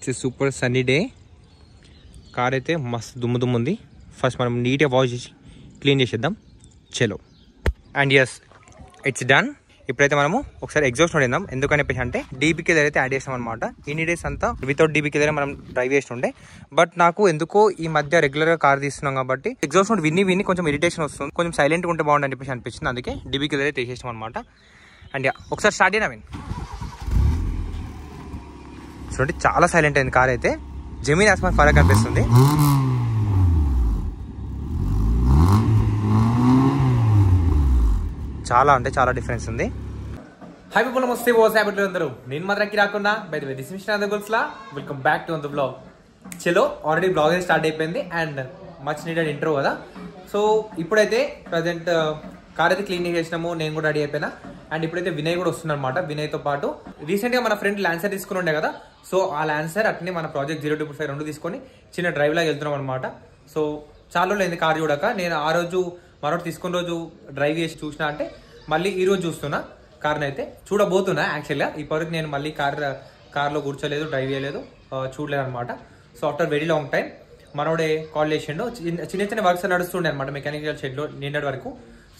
It's a super sunny day. Car అయితే మస్తు దుమ్ము ఉంది. ఫస్ట్ మనం నీట్గా వాష్ చేసి క్లీన్ చేసేద్దాం. చలో. And yes, it's done. ఇప్పుడైతే మనము ఒకసారి ఎగ్జాస్ట్ నోడిద్దాం. ఎందుకని చెప్పేసి అంటే డీబీకి అయితే యాడ్ చేస్తాం అనమాట. ఇన్ని డేస్ అంతా వితౌట్ డీబీకి మనం డ్రైవ్ చేస్తుండే. బట్ నాకు ఎందుకో ఈ మధ్య రెగ్యులర్గా కార్ తీస్తున్నాం కాబట్టి ఎగ్జాస్ట్ నోట్ విని కొంచెం ఇరిటేషన్ వస్తుంది. కొంచెం సైలెంట్గా ఉంటే బాగుంది చెప్పేసి అనిపించింది. అందుకే డీబీకి అయితే తీసేస్తాం అనమాట. అండ్ ఒకసారి స్టార్ట్ అయినా చూడండి, చాలా సైలెంట్ అయింది కార్ అయితే. జమీన్ ఆస్మాన్ ఫరక్ అనిపిస్తుంది. చాలా అంటే చాలా డిఫరెన్స్ ఉంది. హై పీపుల్, నమస్తే. వాట్స్ హ్యాపెనింగ్ అందరూ? నేను మాత్రం రాకుండా by the way this mister అందర్ గోల్స్లా welcome back to the blog. చలో, ఆల్రెడీ బ్లాగ్ స్టార్ట్ అయిపోయింది అండ్ మచ్ నీడెడ్ ఇంట్రో కదా. సో ఇప్పుడైతే ప్రజెంట్ కార్ అయితే క్లీన్ చేసినాము. నేను కూడా రెడీ అయిపోయినా. అండ్ ఇప్పుడైతే వినయ్ కూడా వస్తుంది అనమాట. వినయ్తో పాటు రీసెంట్గా మన ఫ్రెండ్ ల్యాన్సర్ తీసుకుని ఉండే కదా. సో ఆ ల్యాన్సర్ అట్నే మన ప్రాజెక్ట్ 0225 రెండు తీసుకొని చిన్న డ్రైవ్ లాగా వెళ్తున్నాం అనమాట. సో చాలా రోజులు అయింది కార్ చూడక. నేను ఆ రోజు మరొకటి తీసుకున్న రోజు డ్రైవ్ చేసి చూసినా, అంటే మళ్ళీ ఈ రోజు చూస్తున్నా కార్ని అయితే చూడబోతున్నా. యాక్చువల్గా ఇప్పటివరకు నేను మళ్ళీ కార్లో కూర్చోలేదు, డ్రైవ్ చేయలేదు, చూడలేదు అనమాట. So after very long time మనోడే కాల్ చేసిండు. చిన్న చిన్న వర్క్స్ నడుస్తుండే అనమాట మెకానికల్ షెడ్లో నిన్నటి వరకు.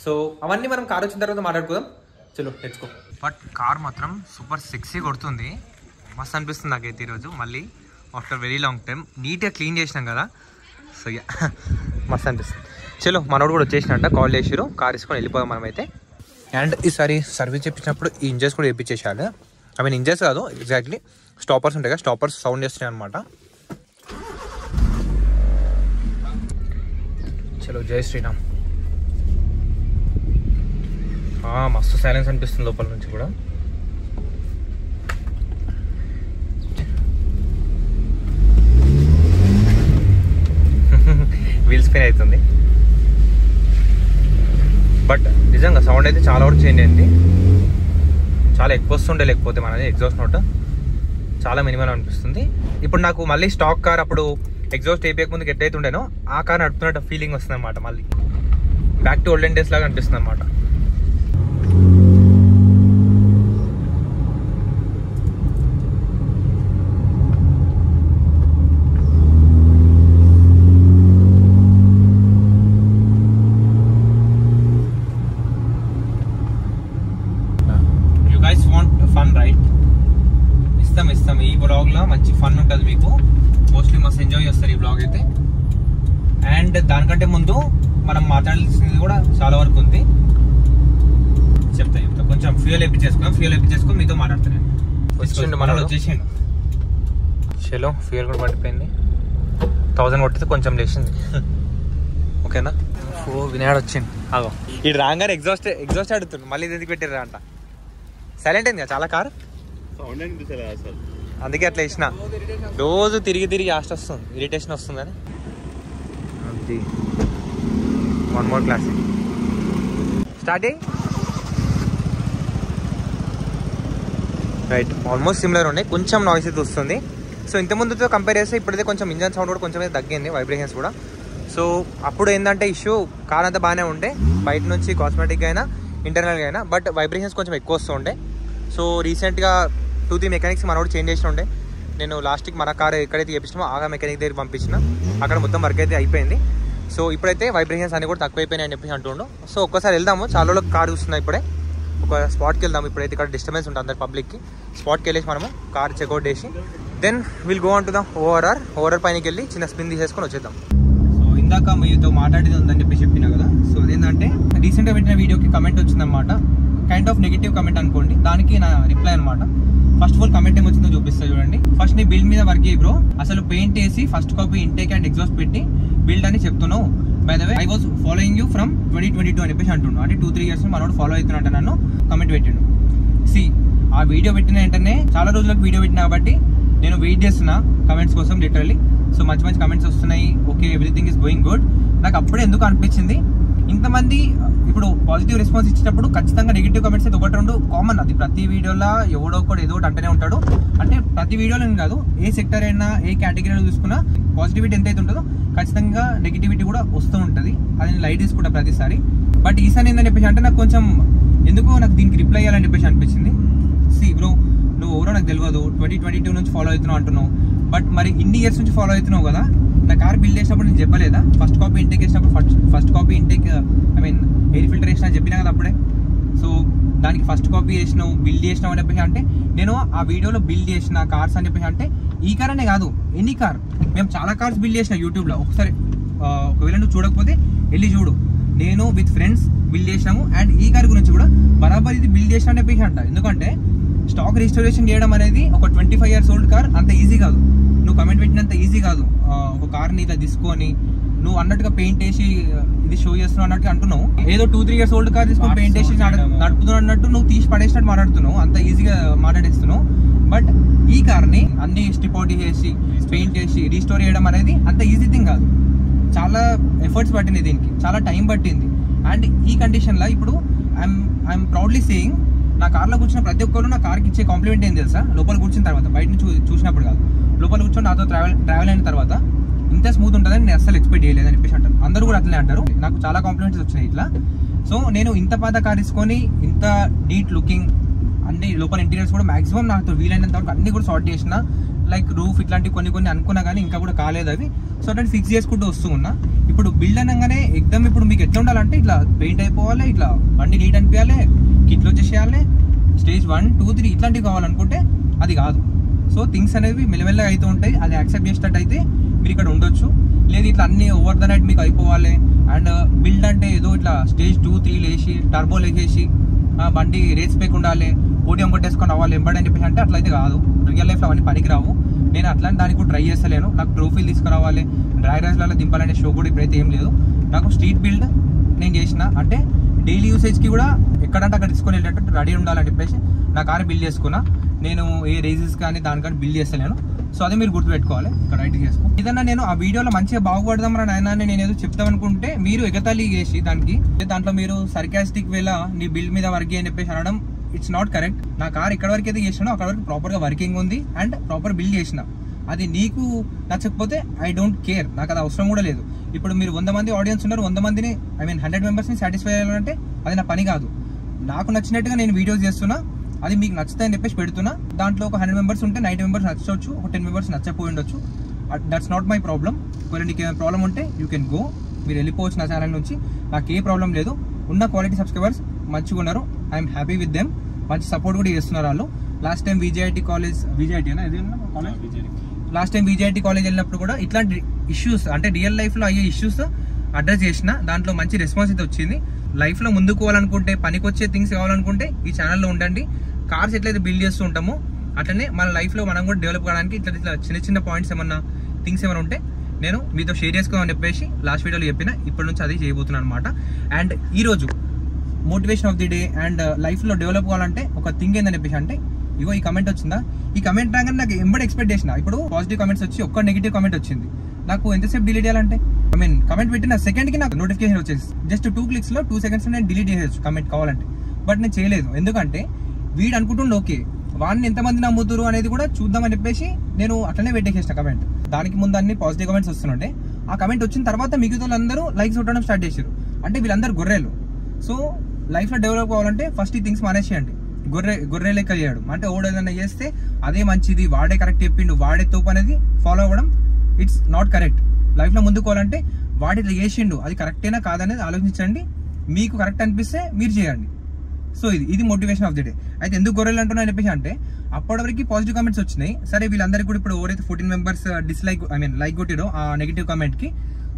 సో అవన్నీ మనం కార్ వచ్చిన తర్వాత మాట్లాడుకుందాం. చలో లెట్స్ గో. బట్ కార్ మాత్రం సూపర్ సెక్సీ కొడుతుంది. మస్తు అనిపిస్తుంది నాకైతే ఈరోజు మళ్ళీ ఆఫ్టర్ వెరీ లాంగ్ టైం నీట్గా క్లీన్ చేసినాం కదా. సో మస్తు అనిపిస్తుంది. చలో, మనోడు కూడా వచ్చేసినట్ట, కాల్ చేసిరు, కార్ తీసుకొని వెళ్ళిపోదాం మనమైతే. అండ్ ఈసారి సర్వీస్ చేయించినప్పుడు ఈ ఇంజన్స్ కూడా వేయించేసాడు. ఐ మీన్ ఇంజన్స్ కాదు, ఎగ్జాక్ట్లీ స్టాపర్స్ ఉంటాయి కదా, స్టాపర్స్ సౌండ్ చేస్తున్నాయి అనమాట. చలో, జై శ్రీరామ్. మస్తు సైలెన్స్ అనిపిస్తుంది లోపల నుంచి కూడా. వీల్ స్పిన్ అవుతుంది. బట్ నిజంగా సౌండ్ అయితే చాలా వరకు చేంజ్ అయింది. చాలా ఎక్కువ వస్తుండే, లేకపోతే మనది ఎగ్జాస్ట్ నోట్ చాలా మినిమం అనిపిస్తుంది. ఇప్పుడు నాకు మళ్ళీ స్టాక్ కార్ అప్పుడు ఎగ్జాస్ట్ అయిపోయక ముందుకు ఎట్లయితే ఉండేనో ఆ కార్ నడుపుతున్నట్టు ఫీలింగ్ వస్తుంది అనమాట. మళ్ళీ బ్యాక్ టు ఓల్డెన్ డేస్ లాగా అనిపిస్తుంది అనమాట. ఇస్తాం ఈ బ్లాగ్లో మంచి ఫన్ ఉంటుంది మీకు. మోస్ట్లీ మస్తు ఎంజాయ్ చేస్తారు ఈ బ్లాగ్ అయితే. అండ్ దానికంటే ముందు మనం మాట్లాడాల్సింది కూడా చాలా వరకు ఉంది. చెప్తా కొంచెం ఫ్యూయల్ ఎప్పించేసుకుని మీతో మాట్లాడుతున్నాను. వచ్చేసిండు. చలో, ఫ్యూయల్ కూడా పడిపోయింది. 1000 కొట్టితే కొంచెం లేచింది. ఓకేనా. వినాడు వచ్చింది. అగో ఈ రాగానే ఎగ్జాస్ట్ అడుగుతుంది. మళ్ళీ ఎందుకు పెట్టారు అంట. సైలెంట్ అయింది చాలా కార్, అందుకే అట్లా వేసిన. రోజు తిరిగి వస్తుంది, ఇరిటేషన్ వస్తుందని. అది 1 more క్లాస్ స్టార్ట్ అయ్యి రైట్. ఆల్మోస్ట్ సిమిలర్ ఉన్నాయి, కొంచెం నాయిస్ అయితే వస్తుంది. సో ఇంతకుముందుతో కంపేర్ చేస్తే ఇప్పుడైతే కొంచెం ఇంజన్ సౌండ్ కూడా కొంచెం అయితే తగ్గింది, వైబ్రేషన్స్ కూడా. సో అప్పుడు ఏంటంటే ఇష్యూ, కార్ అంతా బాగానే ఉండే బయట నుంచి కాస్మెటిక్గా అయినా ఇంటర్నల్గా అయినా, బట్ వైబ్రేషన్స్ కొంచెం ఎక్కువ వస్తూ ఉండే. సో రీసెంట్గా 2-3 మెకానిక్స్ మనోడు చేంజ్ చేసి ఉండే. నేను లాస్ట్కి మన కార్ ఎక్కడైతే చేపించినామో ఆ మెకానిక్ దగ్గర పంపించిన, అక్కడ మొత్తం వర్క్ అయితే అయిపోయింది. సో ఇప్పుడైతే వైబ్రేషన్స్ అన్ని కూడా తక్కువైపోయినాయి అని చెప్పేసి అంటుండు. సో ఒక్కసారి వెళ్దాము, చాలా రోజులకు కార్ చూస్తున్నా. ఇప్పుడే ఒక స్పాట్కి వెళ్దాము. ఇప్పుడైతే ఇక్కడ డిస్టర్బెన్స్ ఉంటుంది అందరి పబ్లిక్కి. స్పాట్కి వెళ్ళేసి మనము కార్ చెక్అవుట్ చేసి then will go on to the ORR పైనకి వెళ్ళి చిన్న స్పిన్ తీసేసుకొని వచ్చేద్దాం. సో ఇందాక మీతో మాట్లాడేది ఉందని చెప్పి చెప్పినా కదా. సో అదేంటంటే రీసెంట్గా పెట్టిన వీడియోకి కమెంట్ వచ్చిందనమాట. కైండ్ ఆఫ్ నెగిటివ్ కమెంట్ అనుకోండి, దానికి నా రిప్లై అనమాట. ఫస్ట్ ఆఫ్ ఆల్ కమెంట్ ఏమొచ్చిందో చూపిస్తా చూడండి. ఫస్ట్ నీ బిల్డ్ మీద వర్క్ చేయి బ్రో, అసలు పెయింట్ వేసి first copy intake and exhaust పెట్టి బిల్డ్ అని చెప్తున్నావు. By the way I was following you from 2022 అని చెప్పేసి అంటుండు. అంటే 2-3 years మనోడు ఫాలో అవుతున్నట్టు నన్ను కమెంట్ పెట్టిండు. ఆ వీడియో పెట్టిన వెంటనే చాలా రోజులకు వీడియో పెట్టిన కాబట్టి నేను వెయిట్ చేస్తున్నా కమెంట్స్ కోసం లిటరల్లీ. సో మంచి కమెంట్స్ వస్తున్నాయి. Okay, everything is going good. నాకు అప్పుడే ఎందుకు అనిపించింది, ఇంతమంది ఇప్పుడు పాజిటివ్ రెస్పాన్స్ ఇచ్చినప్పుడు ఖచ్చితంగా నెగిటివ్ కమెంట్స్ అయితే 1-2 కామన్. అది ప్రతి వీడియోలో ఎవడో ఒకటి ఏదో ఒకటి అంటూనే ఉంటాడు. అంటే ప్రతి వీడియోలో కాదు, ఏ సెక్టర్ అయినా ఏ కేటగిరీలో చూసుకున్నా పాజిటివిటీ ఎంతైతే ఉంటుందో ఖచ్చితంగా నెగిటివిటీ కూడా వస్తూ ఉంటుంది. అది నేను లైట్ తీసుకుంటా ప్రతిసారి. బట్ ఈసారి ఏందని చెప్పేసి అంటే నాకు కొంచెం ఎందుకో నాకు దీనికి రిప్లై చేయాలని చెప్పేసి అనిపించింది. బ్రో, నువ్వు ఎవరో నాకు తెలియదు, 2022 నుంచి ఫాలో అవుతున్నావు అంటున్నావు, బట్ మరి ఇన్ని ఇయర్స్ నుంచి ఫాలో అవుతున్నావు కదా, నా కార్ బిల్డ్ చేసినప్పుడు నేను చెప్పలేదా? ఫస్ట్ కాపీ ఇంటేక్ చేసినప్పుడు first copy intake air filter వేసిన అని చెప్పినా కదా అప్పుడే. సో దానికి ఫస్ట్ కాపీ చేసినావు, బిల్డ్ చేసినావు అని చెప్పేసి అంటే నేను ఆ వీడియోలో బిల్డ్ చేసిన కార్స్ అని చెప్పేసి అంటే ఈ కార్ అనే కాదు, ఎనీ కార్. మేము చాలా కార్స్ బిల్డ్ చేసిన యూట్యూబ్లో. ఒకసారి ఒకవేళ నువ్వు చూడకపోతే వెళ్ళి చూడు. నేను విత్ ఫ్రెండ్స్ బిల్డ్ చేసినాము. అండ్ ఈ కార్ గురించి కూడా బరాబర్ ఇది బిల్డ్ చేసిన అని చెప్పేసి అంట. ఎందుకంటే స్టాక్ రిస్టోరేషన్ చేయడం అనేది ఒక 25 years old కార్ అంత ఈజీ కాదు. నువ్వు కమెంట్ పెట్టినంత ఈజీ కాదు. ఒక కార్ని ఇట్లా తీసుకొని నువ్వు అన్నట్టుగా పెయింట్ వేసి ఇది షో చేస్తున్నావు అన్నట్టుగా అంటున్నావు. ఏదో 2-3 years old కార్ తీసుకొని పెయింట్ వేసి నడుపుతున్నావు అన్నట్టు నువ్వు తీసి పడేసినట్టు మాట్లాడుతున్నావు, అంత ఈజీగా మాట్లాడేస్తున్నావు. బట్ ఈ కార్ని అన్ని స్ట్రిప్ అవుట్ చేసి పెయింట్ చేసి రీస్టోర్ చేయడం అనేది అంత ఈజీ థింగ్ కాదు. చాలా ఎఫర్ట్స్ పట్టింది దీనికి, చాలా టైం పట్టింది. అండ్ ఈ కండిషన్లో ఇప్పుడు ఐఎమ్ ప్రౌడ్లీ సేయింగ్, నా కార్లో కూర్చున్న ప్రతి ఒక్కరు నా కార్కి ఇచ్చే కాంప్లిమెంట్ ఏం తెలుసా? లోపల కూర్చున్న తర్వాత, బయట నుంచి చూసినప్పుడు కాదు, లోపల కూర్చొని నాతో ట్రావెల్ అయిన తర్వాత ఇంత స్మూత్ ఉంటుందని నేను అసలు ఎక్స్పెక్ట్ చేయలేదని చెప్పేసి అంటారు. అందరూ కూడా అట్లనే అంటారు. నాకు చాలా కాంప్లిమెంట్స్ వచ్చినాయి ఇట్లా. సో నేను ఇంత పాత కార్ తీసుకొని ఇంత నీట్ లుకింగ్ అన్ని లోపల ఇంటీరియర్స్ కూడా మాక్సిమం నాకు వీలైనంత వరకు అన్ని కూడా సార్ట్ చేసిన. లైక్ రూఫ్ ఇట్లాంటివి కొన్ని అనుకున్నా కానీ ఇంకా కూడా కాలేదు అవి. సో అట్లాంటి ఫిక్స్ చేసుకుంటూ వస్తూ ఉన్నా. ఇప్పుడు బిల్డ్ అనగానే ఎగ్దమ్ ఇప్పుడు మీకు ఎట్లా ఉండాలంటే ఇట్లా పెయింట్ అయిపోవాలి, ఇట్లా బండి నీట్ అనిపించాలి, కిట్లు వచ్చేసేయాలి, స్టేజ్ 1, 2, 3 ఇట్లాంటివి కావాలనుకుంటే అది కాదు. సో థింగ్స్ అనేవి మెల్లమెల్లగా అయితే ఉంటాయి. అది యాక్సెప్ట్ చేసేటట్టు అయితే మీరు ఇక్కడ ఉండొచ్చు. లేదు ఇట్లా అన్ని ఓవర్ ద నైట్ మీకు అయిపోవాలి. అండ్ బిల్డ్ అంటే ఏదో ఇట్లా స్టేజ్ 2, 3 లేచి టర్బో లేచేసి బండి రేస్ పేక్ ఉండాలి, పోటీఎం కొట్టేసుకొని అవ్వాలి ఎంబడి అని చెప్పేసి అంటే అట్లయితే కాదు. రియల్ లైఫ్లో అవన్నీ పనికిరావు. నేను అట్లాంటి దానికి కూడా ట్రై చేస్తలేను. నాకు ట్రోఫీలు తీసుకురావాలి, డ్రైవ్ రేస్లలో దింపాలనే షో కూడా ఇప్పుడైతే ఏం లేదు. నాకు స్ట్రీట్ బిల్డ్ నేను చేసిన, అంటే డైలీ యూసేజ్కి కూడా ఎక్కడంటే అక్కడ తీసుకొని వెళ్ళేటట్టు రెడీ ఉండాలని చెప్పేసి నా కారు బిల్డ్ చేసుకున్నా. నేను ఏ రేసెస్ కానీ దానికని బిల్డ్ చేస్తలేను. సో అదే మీరు గుర్తుపెట్టుకోవాలి, ఇక్కడ రైట్ చేసుకో. ఏదన్నా నేను ఆ వీడియోలో మంచిగా బాగుపడదాం రా నాయన నేను ఏదో చెప్తాం అనుకుంటే మీరు ఎగతాళి చేసి దాంట్లో మీరు సర్కాస్టిక్ వేలా నీ బిల్డ్ మీద వర్క్ అని చెప్పేసి అనడం ఇట్స్ నాట్ కరెక్ట్. నా కార్ ఇక్కడ వరకు అయితే చేసినా అక్కడ వరకు ప్రాపర్గా వర్కింగ్ ఉంది అండ్ ప్రాపర్ బిల్డ్ చేసిన. అది నీకు నచ్చకపోతే ఐ డోంట్ కేర్, నాకు అది అవసరం కూడా లేదు. ఇప్పుడు మీరు 100 మంది ఆడియన్స్ ఉన్నారు, 100 మందిని 100 మెంబర్స్ని సాటిస్ఫై అయ్యాలంటే అది నా పని కాదు. నాకు నచ్చినట్టుగా నేను వీడియోస్ చేస్తున్నా, అది మీకు నచ్చుతాయని చెప్పేసి పెడుతున్నా. దాంట్లో ఒక 100 మెంబర్స్ ఉంటే 90 మెంబర్స్ నచ్చవచ్చు, ఒక 10 మెంబర్స్ నచ్చపోయి ఉండొచ్చు. That's not my problem. ఒకవేళ నీకు ఏమైనా ప్రాబ్లం ఉంటే యూ కెన్ గో, మీరు వెళ్ళిపోవచ్చు నా ఛానల్ నుంచి. నాకు ఏ ప్రాబ్లం లేదు. ఉన్న క్వాలిటీ సబ్స్క్రైబర్స్ మంచిగా ఉన్నారు, ఐఎమ్ హ్యాపీ విత్ దెమ్. మంచి సపోర్ట్ కూడా చేస్తున్నారు వాళ్ళు. లాస్ట్ టైం VJIT కాలేజ్ వెళ్ళినప్పుడు కూడా ఇట్లాంటి ఇష్యూస్ అంటే రియల్ లైఫ్లో అయ్యే ఇష్యూస్ అడ్రస్ చేసిన. దాంట్లో మంచి రెస్పాన్స్ అయితే వచ్చింది. లైఫ్లో ముందుకు పోవాలనుకుంటే, పనికొచ్చే థింగ్స్ కావాలనుకుంటే ఈ ఛానల్లో ఉండండి. కార్స్ ఎట్లయితే బిల్డ్ చేస్తూ ఉంటామో అట్లనే మన లైఫ్లో మనం కూడా డెవలప్ కావడానికి ఇట్లా చిన్న పాయింట్స్ ఏమన్నా థింగ్స్ ఏమైనా ఉంటే నేను మీతో షేర్ చేసుకోమని చెప్పేసి లాస్ట్ వీడియోలో చెప్పిన. ఇప్పటి నుంచి అది చేయబోతున్నాను అనమాట. అండ్ ఈరోజు motivation of the day and లైఫ్లో డెవలప్ కావాలంటే ఒక థింగ్ ఏందని చెప్పేసి అంటే, ఇగో ఈ కమెంట్ వచ్చిందా, ఈ కమెంట్ రాగానే నాకు ఎంబడి ఎక్స్పెక్ట్ చేసిన. ఇప్పుడు పాజిటివ్ కమెంట్స్ వచ్చి ఒక్క నెగిటివ్ కమెంట్ వచ్చింది. నాకు ఎంతసేపు డిలీట్ చేయాలంటే కమెంట్ పెట్టిన సెకండ్కి నాకు నోటిఫికేషన్ వచ్చేసి జస్ట్ 2 clicks 2 seconds నేను డిలీట్ చేయొచ్చు కమెంట్ కావాలంటే. బట్ నేను చేయలేదు. ఎందుకంటే వీడు అనుకుంటుండే ఓకే వాడిని ఎంతమంది నమ్ముతురు అనేది కూడా చూద్దామని చెప్పేసి నేను అట్లనే పెట్టేసేసిన కమెంట్. దానికి ముందు అన్ని పాజిటివ్ కమెంట్స్ వస్తుంటే ఆ కమెంట్ వచ్చిన తర్వాత మిగతా వాళ్ళందరూ లైక్స్ కొట్టడం స్టార్ట్ చేశారు. అంటే వీళ్ళందరూ గొర్రెలు. సో లైఫ్లో డెవలప్ కావాలంటే ఫస్ట్ ఈ థింగ్స్ మానేసేయండి. గొర్రె లెక్క చేయడం అంటే ఓడు ఏదైనా చేస్తే అదే మంచిది, వాడే కరెక్ట్ చెప్పిండు, వాడే తోపు అనేది ఫాలో అవ్వడం ఇట్స్ నాట్ కరెక్ట్. లైఫ్లో ముందుకోవాలంటే వాడి ఇట్లా చేసిండు అది కరెక్టేనా కాదనేది ఆలోచించండి. మీకు కరెక్ట్ అనిపిస్తే మీరు చేయండి. సో ఇది మోటివేషన్ ఆఫ్ ది డే. అయితే ఎందుకు గొర్రెలు అంటున్నా అని చెప్పేసి అంటే అప్పటివరకు పాజిటివ్ కామెంట్స్ వచ్చినాయి. సరే వీళ్ళందరికీ కూడా ఇప్పుడు ఎవరైతే 14 మెంబర్స్ లైక్ కొట్టిరో ఆ నెగిటివ్ కామెంట్కి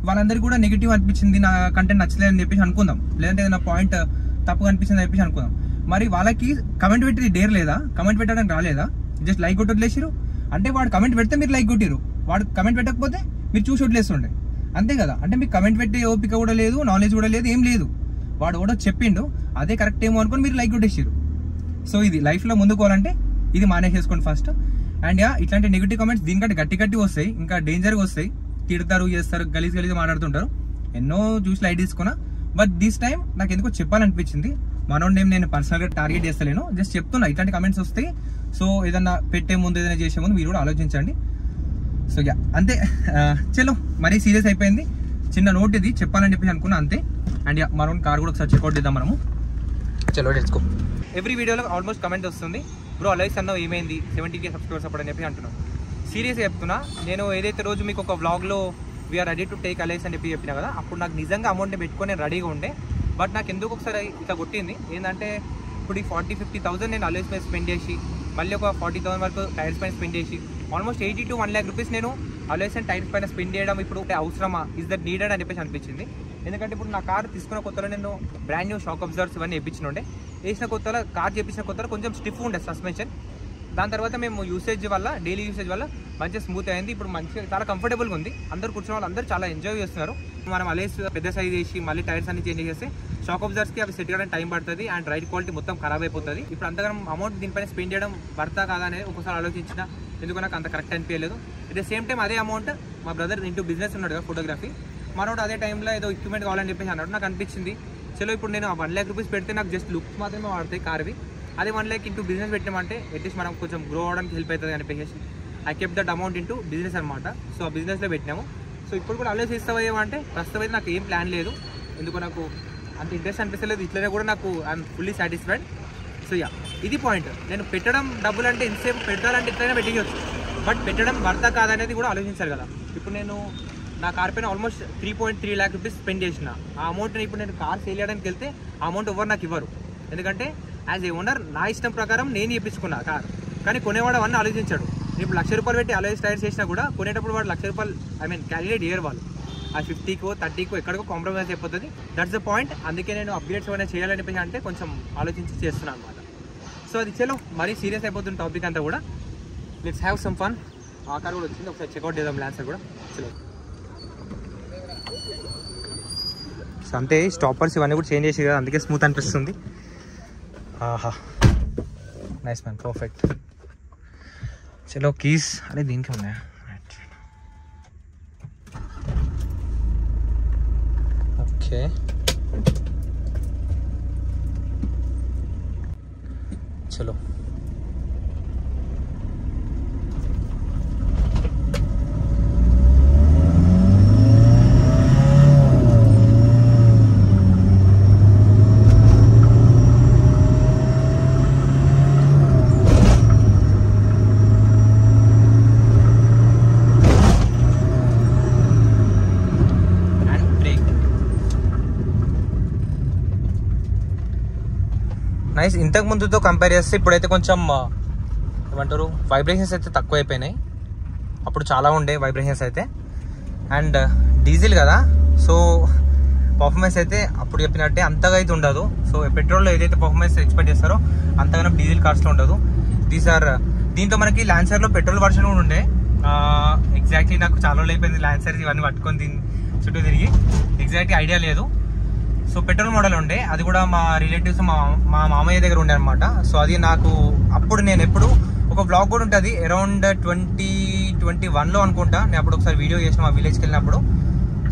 వాళ్ళందరికీ కూడా నెగిటివ్ అనిపించింది, నా కంటెంట్ నచ్చలేదని చెప్పేసి అనుకుందాం. లేదంటే ఏదైనా పాయింట్ తప్పు అనిపించింది అని చెప్పేసి అనుకుందాం. మరి వాళ్ళకి కమెంట్ పెట్టి డేర్ లేదా, కమెంట్ పెట్టడానికి రాలేదా, జస్ట్ లైక్ కొట్టి వదిలేసిరు. అంటే వాడు కమెంట్ పెడితే మీరు లైక్ కొట్టిరు, వాడు కమెంట్ పెట్టకపోతే మీరు చూసి వదిలేస్తుండే, అంతే కదా. అంటే మీకు కమెంట్ పెట్టే ఓపిక కూడా లేదు, నాలెడ్జ్ కూడా లేదు, ఏం లేదు. వాడు కూడా చెప్పిండు అదే కరెక్ట్ ఏమో అనుకుని మీరు లైక్ కొట్టేసారు. సో ఇది లైఫ్లో ముందుకోవాలంటే ఇది మానేసేసుకోండి ఫస్ట్. అండ్ ఇట్లాంటి నెగిటివ్ కామెంట్స్ దీనికంటే గట్టి వస్తాయి, ఇంకా డేంజర్గా వస్తాయి. తిడతారు, చేస్తారు, గలీజ్ మాట్లాడుతుంటారు. ఎన్నో చూసి లైట్ తీసుకున్నా. బట్ దిస్ టైం నాకు ఎందుకో చెప్పాలనిపించింది. మనోడి నేను పర్సనల్గా టార్గెట్ చేస్తలేను, జస్ట్ చెప్తున్నా ఇట్లాంటి కమెంట్స్ వస్తాయి. సో ఏదన్నా పెట్టే ముందు ఏదైనా చేసే ముందు మీరు కూడా ఆలోచించండి. సో అంతే. చలో మరీ సీరియస్ అయిపోయింది. చిన్న నోట్ ఇది చెప్పాలని చెప్పేసి అనుకున్నా అంతే. అండ్ మనం కార్ కూడా ఒకసారి చెక్అవుట్ చేద్దాం మనము. చలో లెట్స్ గో. ఎవ్రీ వీడియోలో ఆల్మోస్ట్ కమెంట్ వస్తుంది, బ్రో అలైస్ అన్నావు ఏమైంది 70K సబ్స్క్రైబర్స్ అప్పుడు అని చెప్పి అంటున్నాను. సీరియస్గా చెప్తున్నా, నేను ఏదైతే రోజు మీకు ఒక వ్లాగ్లో వీఆర్ రెడీ టు టేక్ అలైస్ అని చెప్పినా కదా, అప్పుడు నాకు నిజంగా అమౌంట్ని పెట్టుకొని నేను రెడీగా ఉండే. బట్ నాకు ఎందుకు ఒకసారి ఇట్లా కొట్టింది ఏంటంటే, ఇప్పుడు ఈ 40-50,000 నేను అలైస్ పైన స్పెండ్ చేసి మళ్ళీ ఒక 40,000 వరకు టైర్స్ పైన స్పెండ్ చేసి ఆల్మోస్ట్ 80 to 1 lakh రూపీస్ నేను అలైస్ అండ్ టైర్స్ పైన స్పెండ్ చేయడం ఇప్పుడు అవసరమా, ఇస్ దట్ నీడెడ్ అని చెప్పేసి అనిపించింది. ఎందుకంటే ఇప్పుడు నా కార్ తీసుకున్న కొత్తలో నేను బ్రాండ్ న్యూ షాక్ అబ్జర్వర్స్ ఇవన్నీ వేయించిన ఉండే. వేసిన కొత్తలో కార్ చేపించిన కొత్తలో కొంచెం స్టిఫ్ ఉండే సస్పెన్షన్. దాని తర్వాత మేము యూసేజ్ వల్ల, డైలీ యూసేజ్ వల్ల మంచిగా స్మూత్ అయింది. ఇప్పుడు మంచిగా చాలా కంఫర్టబుల్గా ఉంది. అందరు కూర్చున్న వాళ్ళు అందరూ చాలా ఎంజాయ్ చేస్తున్నారు. మనం అలైస్ పెద్ద సైజ్ చేసి మళ్ళీ టైర్స్ అన్ని చేంజ్ చేస్తే షాక్ అబ్జర్వర్స్కి అవి సెట్ చేయడానికి టైం పడుతుంది అండ్ రైడ్ క్వాలిటీ మొత్తం ఖరాబ్ అయిపోతుంది. ఇప్పుడు అంతగానం అమౌంట్ దీనిపైన స్పెండ్ చేయడం పడతా కాదా అనేది ఒకసారి ఆలోచించిన, ఎందుకు నాకు అంత కరెక్ట్ అనిపించలేదు. అట్ ద సేమ్ టైం అదే అమౌంట్ మా బ్రదర్ ఇంటూ బిజినెస్ ఉన్నాడు కదా ఫోటోగ్రఫీ, మనోడు అదే టైంలో ఏదో ఎక్విప్మెంట్ కావాలని చెప్పేసి అన్నాడు. నాకు అనిపించింది చలో ఇప్పుడు నేను 1 lakh రూపీస్ పెడితే నాకు జస్ట్ లుక్స్ మాత్రమే వాడతాయి కార్వి, అదే 1 lakh ఇంటూ బిజినెస్ పెట్టామంటే అట్లీస్ట్ మనం కొంచెం గ్రో అవడానికి హెల్ప్ అవుతుంది అనిపించేసి I kept that amount into business అనమాట. సో ఆ బిజినెస్లో పెట్టినాము. సో ఇప్పుడు కూడా అలైస్ ఇస్తావేమంటే ప్రస్తుతం అయితే నాకు ఏం ప్లాన్ లేదు, ఎందుకు నాకు అంత ఇంట్రెస్ట్ అనిపిస్తలేదు. ఇట్లనే కూడా నాకు I'm fully satisfied. So yeah, ఇది పాయింట్. నేను పెట్టడం డబ్బులు అంటే ఇంతసేపు పెట్టాలంటే ఇట్లనే పెట్టించవచ్చు, బట్ పెట్టడం వర్తా కాదనేది కూడా ఆలోచించాలి కదా. ఇప్పుడు నేను నా కార్ పైన ఆల్మోస్ట్ 3.3 lakh రూపీస్ స్పెండ్ చేసిన. ఆ అమౌంట్ని ఇప్పుడు నేను కార్ సేల్ చేయడానికి వెళ్తే ఆ అమౌంట్ ఎవరు నాకు ఇవ్వరు, ఎందుకంటే యాజ్ ఏ ఓనర్ నా ఇష్టం ప్రకారం నేను ఇప్పించుకున్నా కార్. కానీ కొనేవాడు అవన్నీ ఆలోచించాడు. ఇప్పుడు 1,00,000 రూపాయలు పెట్టి అలైస్ టైర్స్ చేసినా కూడా కొనేటప్పుడు వాడు 1,00,000 రూపాయలు క్యాలిక్యులేట్ చేయరు వాళ్ళు. ఆ 50కో 30కో ఎక్కడికో కాంప్రమైజ్ అయిపోతుంది. That's the point. అందుకే నేను అప్గ్రేడ్స్ ఏమైనా చేయాలనిపించి అంటే కొంచెం ఆలోచించి చేస్తున్నాను అనమాట. సో అది చలో మరీ సీరియస్ అయిపోతుంది టాపిక్ అంతా కూడా. Let's have some fun. ఆ కార్ కూడా వచ్చింది, ఒకసారి చెక్అవుట్ చేద్దాం ల్యాన్సర్ కూడా. చలో అంతే, స్టాపర్స్ ఇవన్నీ కూడా చేంజ్ చేసి కదా, అందుకే స్మూత్ అనిపిస్తుంది. ఆహా, నైస్ మ్యాన్, పర్ఫెక్ట్. చలో కీస్ అరే దీనికి ఉన్నాయా? ఓకే, చలో నైస్. ఇంతకు ముందుతో కంపేర్ చేస్తే ఇప్పుడైతే కొంచెం ఏమంటారు వైబ్రేషన్స్ అయితే తక్కువ అయిపోయినాయి. అప్పుడు చాలా ఉండే వైబ్రేషన్స్ అయితే. అండ్ డీజిల్ కదా, సో పర్ఫార్మెన్స్ అయితే అప్పుడు చెప్పినట్టే అంతగా అయితే ఉండదు. సో పెట్రోల్లో ఏదైతే పర్ఫార్మెన్స్ ఎక్స్పెక్ట్ చేస్తారో అంతగానో డీజిల్ కార్స్లో ఉండదు. దీంతో మనకి ల్యాన్సర్లో పెట్రోల్ వర్షన్ కూడా ఉండే. ఎగ్జాక్ట్లీ నాకు చాలా రోజులు అయిపోయింది ల్యాన్సర్స్ ఇవన్నీ పట్టుకొని దీని చుట్టూ తిరిగి, ఎగ్జాక్ట్లీ ఐడియా లేదు. సో పెట్రోల్ మోడల్ ఉండే, అది కూడా మా రిలేటివ్స్ మా మామయ్య దగ్గర ఉండే అనమాట. సో అది నాకు అప్పుడు నేను ఎప్పుడు ఒక బ్లాగ్ కూడా ఉంటుంది అరౌండ్ 2021లో అనుకుంటా, నేను అప్పుడు ఒకసారి వీడియో చేసిన మా విలేజ్కి వెళ్ళినప్పుడు.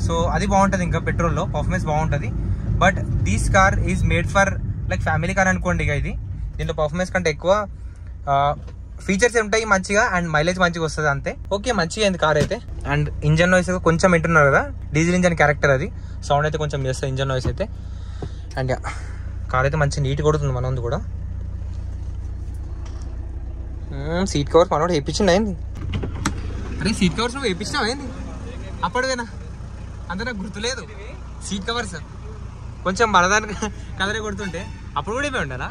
సో అది బాగుంటుంది, ఇంకా పెట్రోల్లో పర్ఫార్మెన్స్ బాగుంటుంది. But these car is made for like family car అనుకోండి. ఇక ఇది దీంట్లో పర్ఫార్మెన్స్ కంటే ఎక్కువ ఫీచర్స్ ఉంటాయి మంచిగా, అండ్ మైలేజ్ మంచిగా వస్తుంది అంతే. ఓకే, మంచిగా అయింది కార్ అయితే. అండ్ ఇంజన్ నాయిస్ కొంచెం వింటున్నారు కదా, డీజిల్ ఇంజన్ క్యారెక్టర్ అది, సౌండ్ అయితే కొంచెం చేస్తుంది ఇంజన్ నాయిస్ అయితే. అండ్ కార్ అయితే మంచి నీట్ కొడుతుంది మనది కూడా. సీట్ కవర్స్ మనోడు వేయించింది అయింది. అరే సీట్ కవర్స్ నువ్వు వేయించినావు అయింది అప్పటివేనా? అంత నాకు గుర్తులేదు. సీట్ కవర్స్ కొంచెం మనదానికి కలరే కొడుతుంటే అప్పుడు కూడా ఏమే ఉండనా?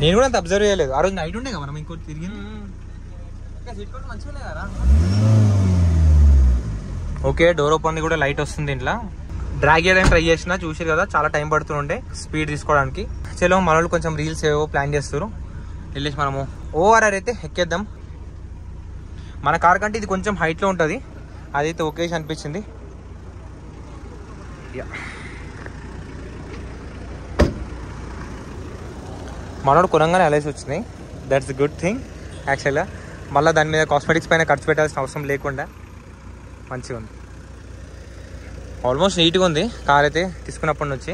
నేను కూడా అంత అబ్జర్వ్ చేయలేదు. ఆ రోజు నైట్ ఉండే కదా మనం ఇంకోటి తిరిగింది. ఓకే, డోర్ ఓపెన్ కూడా లైట్ వస్తుంది. దీంట్లో డ్రాగ్ చేయడానికి ట్రై చేసిన, చూసారు కదా చాలా టైం పడుతుండే స్పీడ్ తీసుకోవడానికి. చలో మన వాళ్ళు కొంచెం రీల్స్ ఏవో ప్లాన్ చేస్తారు, వెళ్ళేసి మనము ఓఆర్ఆర్ అయితే ఎక్కేద్దాం. మన కార్ కంటే ఇది కొంచెం హైట్లో ఉంటుంది, అదైతే ఓకేసి అనిపించింది. మనోడు కొనంగానే అలైస్ వచ్చినాయి, దట్స్ గుడ్ థింగ్ యాక్చువల్గా. మళ్ళీ దాని మీద కాస్మెటిక్స్ పైన ఖర్చు పెట్టాల్సిన అవసరం లేకుండా మంచిగా ఉంది. ఆల్మోస్ట్ నీట్గా ఉంది కార్ అయితే తీసుకున్నప్పటి నుంచి.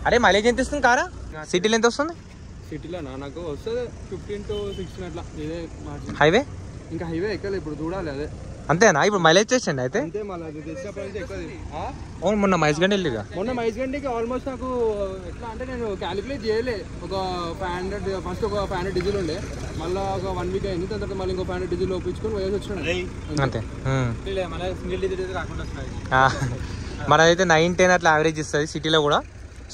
అరే మైలేజ్ ఎంత ఇస్తుంది కారా? సిటీలో ఎంత వస్తుంది? సిటీలో నాకు వస్తుంది 15 to 16 అట్లా. ఇదే హైవే ఇంకా హైవే ఎక్కలే, ఇప్పుడు చూడాలి. అదే అంతేనా? ఇప్పుడు మైలేజ్ చేసండి అయితే అవును. మొన్న మైస్గండి వెళ్ళిగా, మొన్న మైస్గండికి ఆల్మోస్ట్ నాకు ఎట్లా అంటే నేను క్యాలిక్యులేట్ చేయలే. ఒక 500 ఫస్ట్ ఒక 500 డీజిల్ ఉండే, మళ్ళీ ఒక 1 వీక్ అయింది. దాని తర్వాత మళ్ళీ ఇంకో 500 డీజిల్ ఒప్పించుకొని పోయేసి వచ్చినాను అంతే. సింగిల్ డీజిల్ రాకుండా మనదైతే 9-10 అట్లా యావరేజ్ ఇస్తుంది సిటీలో కూడా.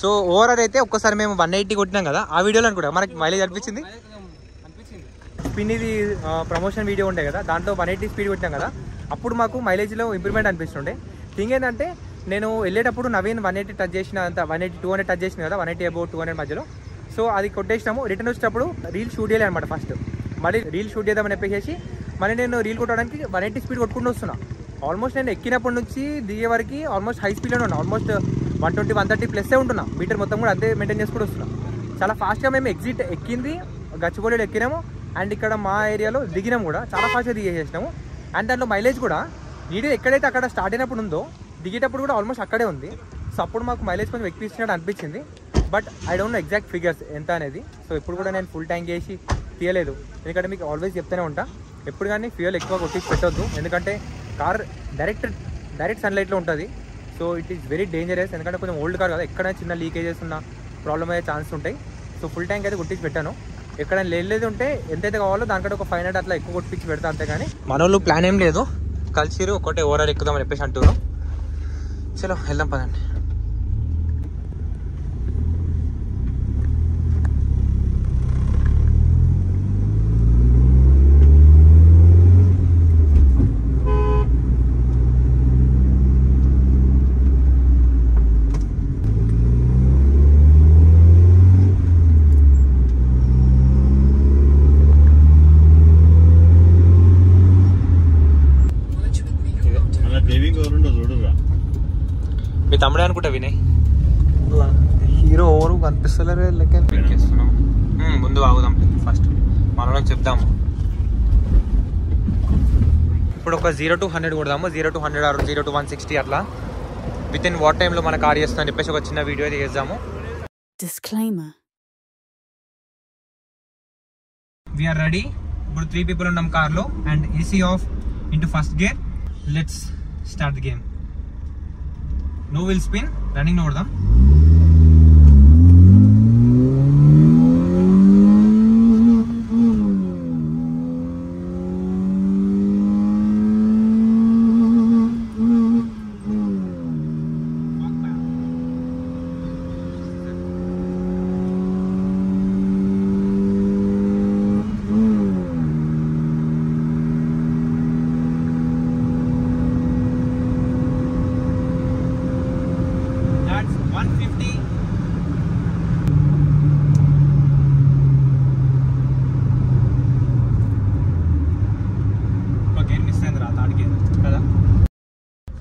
సో ఓవరాల్ అయితే ఒక్కసారి మేము 180 కొట్టినాం కదా, ఆ వీడియోలో అనుకుంటా మనకి మైలేజ్ అనిపించింది. పిన్నిది ప్రమోషన్ వీడియో ఉండే కదా, దాంట్లో 180 స్పీడ్ కొట్టినాం కదా, అప్పుడు మాకు మైలేజ్లో ఇంప్రూవ్మెంట్ అనిపిస్తుండే. థింగ్ ఏంటంటే నేను వెళ్ళేటప్పుడు నవీన్ 180 టచ్ చేసిన, అంత 180 200 టచ్ చేసిన కదా, 180 అబౌట్ 200 మధ్యలో. సో అది కొట్టేసినాము. రిటర్న్ వచ్చేటప్పుడు రీల్ షూట్ చేయాలి అనమాట. ఫస్ట్ మళ్ళీ రీల్ షూట్ చేద్దామని చెప్పేసి మళ్ళీ నేను రీల్ కొట్టడానికి 180 స్పీడ్ కొట్టుకుంటూ వస్తున్నా. ఆల్మోస్ట్ నేను ఎక్కినప్పటి నుంచి దిగే వరకు ఆల్మోస్ట్ హై స్పీడ్లోనే ఉన్నా. ఆల్మోస్ట్ 120-130 ప్లస్సే ఉంటున్నా. మీటర్ మొత్తం కూడా అంతే మెయింటైన్ చేసుకుంటూ వస్తున్నా. చాలా ఫాస్ట్గా మేము ఎగ్జిట్ ఎక్కింది, గచ్చిబౌలిలో ఎక్కినాము, అండ్ ఇక్కడ మా ఏరియాలో దిగినాము కూడా చాలా ఫాస్ట్గా దిగేసేసినాము. అండ్ దాంట్లో మైలేజ్ కూడా నీటి ఎక్కడైతే అక్కడ స్టార్ట్ అయినప్పుడు ఉందో దిగేటప్పుడు కూడా ఆల్మోస్ట్ అక్కడే ఉంది. సో అప్పుడు మాకు మైలేజ్ కొంచెం ఎక్కువ ఇచ్చినట్టు అనిపించింది. But I don't know exact figures ఎంత అనేది. సో ఇప్పుడు కూడా నేను ఫుల్ ట్యాంక్ చేసి తీయలేదు, ఎందుకంటే మీకు ఆల్వేస్ చెప్తూనే ఉంటా, ఎప్పుడు కానీ ఫ్యూయల్ ఎక్కువ కొట్టించి పెట్టొద్దు, ఎందుకంటే కార్ డైరెక్ట్ సన్లైట్లో ఉంటుంది. So it is very dangerous, ఎందుకంటే కొంచెం ఓల్డ్ కార్ కదా, ఎక్కడైనా చిన్న లీకేజెస్ ఉన్న ప్రాబ్లమ్ అయ్యే ఛాన్స్ ఉంటాయి. సో ఫుల్ ట్యాంక్ అయితే కొట్టించి పెట్టాను. ఎక్కడైనా లేదు ఉంటే ఎంతైతే కావాలో దానికంటే ఒక 500 అట్లా ఎక్కువ కొట్టించి పెడతా, అంతేగాని మన వాళ్ళు ప్లాన్ ఏం లేదు, కలిసిరు ఒకటే ఓవరాల్ ఎక్కుదామని చెప్పేసి అంటారు. చలో వెళ్దాం పదండి. మీ తమ్ముడే అనుకుంటా వినయ్, హీరో ఓవరు కనిపిస్తలేరు లెక్క చేస్తున్నాం. ముందు ఆగుదాం ఫస్ట్, మనలో చెప్దాము. ఇప్పుడు ఒక 0 to 100 కొడదాము. 0 to 100 ఆర్ 0 to 160 అట్లా విత్ ఇన్ వాట్ టైంలో మన కార్ చేస్తుందని చెప్పేసి ఒక చిన్న వీడియో అయితే చేద్దాము. Disclaimer. We are ready. ఇప్పుడు 3 people ఉన్నాం కార్లో and AC of into first gear. Let's start the game. No wheel spin, running ನೋಡ್ದಾಂ.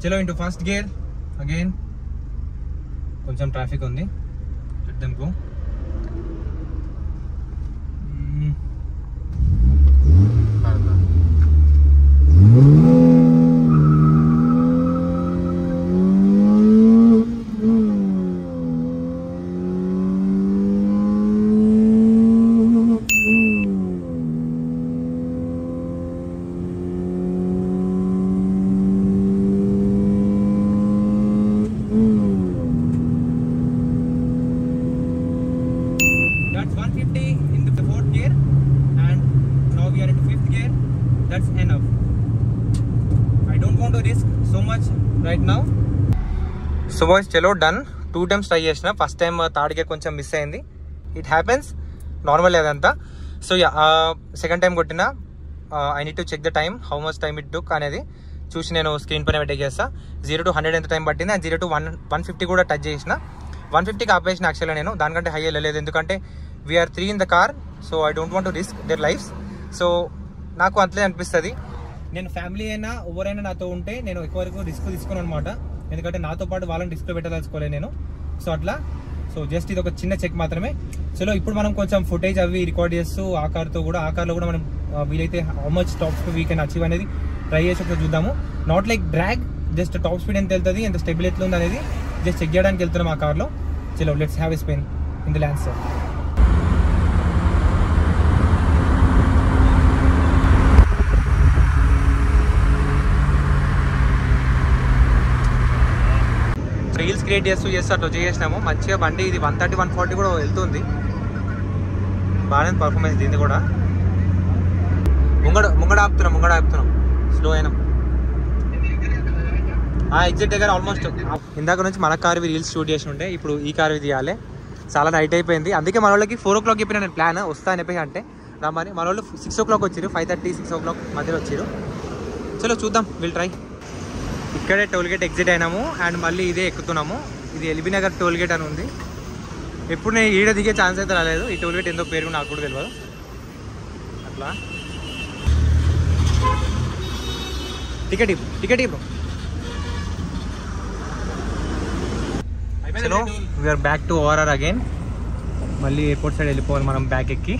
చలో ఇంటూ ఫస్ట్ గేర్ అగైన్. కొంచెం ట్రాఫిక్ ఉంది, let them go. That's enough. I don't want to risk so much right now. So boys, chalo done. 2 times try chesina. First time third gear koncham miss ayindi. It happens. Normal adanta. So yeah, second time kottina. I need to check the time, how much time it took anedi చూసి నేను screen పైన పెట్టే చేస్తా. 0 to 100 ఎంత time పట్టింది, and 0 to 150 కూడా touch చేసిన. 150కి ఆపేసిన యాక్చువల్గా నేను, దానికంటే హై వెళ్ళలేదు, ఎందుకంటే we are 3 in the car. So I don't want to risk their lifes. So నాకు అంతే అనిపిస్తుంది. నేను ఫ్యామిలీ అయినా ఎవరైనా నాతో ఉంటే నేను ఎక్కువ వరకు రిస్క్ తీసుకోను అనమాట, ఎందుకంటే నాతో పాటు వాళ్ళని రిస్క్ పెట్టదలుచుకోలేదు నేను. సో అట్లా, సో జస్ట్ ఇది ఒక చిన్న చెక్ మాత్రమే. చలో ఇప్పుడు మనం కొంచెం ఫుటేజ్ అవి రికార్డ్ చేస్తూ ఆ కార్లో కూడా మనం వీలైతే how much top speed we can achieve అనేది ట్రై చేసి ఒకటి చూద్దాము. Not like drag, just top speed ఎంత వెళ్తుంది, ఎంత స్టెబిల్ ఎట్లా ఉంది అనేది జస్ట్ చెక్ చేయడానికి వెళ్తున్నాం ఆ కార్లో. చలో let's have a spin in the landscape. Create చేస్తూ అట్లా చేసినాము. మంచిగా బండి ఇది 130, 140 కూడా వెళ్తుంది. బాగానే పర్ఫార్మెన్స్ దీన్ని కూడా. ముంగడ ఆపుతున్నాం స్లో అయినా. ఎగ్జిట్ దగ్గర ఆల్మోస్ట్ ఇందాక నుంచి మన కార్ రీల్స్ షూట్ చేసి ఉంటే ఇప్పుడు ఈ కార్ తీయాలి. చాలా నైట్ అయిపోయింది. అందుకే మన వాళ్ళకి 4 o'clock చెప్పిన నేను ప్లాన్ వస్తా అని చెప్పేసి అంటే రమ్మని. మన వాళ్ళు 6 o'clock వచ్చారు, 5:30, 6 o'clock మధ్యలో వచ్చారు. చలో చూద్దాం, విల్ ట్రై. ఇక్కడే టోల్గేట్ ఎగ్జిట్ అయినాము అండ్ మళ్ళీ ఇదే ఎక్కుతున్నాము. ఇది ఎల్బీ నగర్ టోల్గేట్ అని ఉంది. ఎప్పుడు నేను ఈడ దిగే ఛాన్స్ అయితే రాలేదు. ఈ టోల్గేట్ ఎంతో పేరు నాకు కూడా తెలియదు. అట్లా టికెట్ బ్రో. చలో we are back to ORR again. మళ్ళీ ఎయిర్పోర్ట్ సైడ్ వెళ్ళిపోవాలి మనం బ్యాక్ ఎక్కి.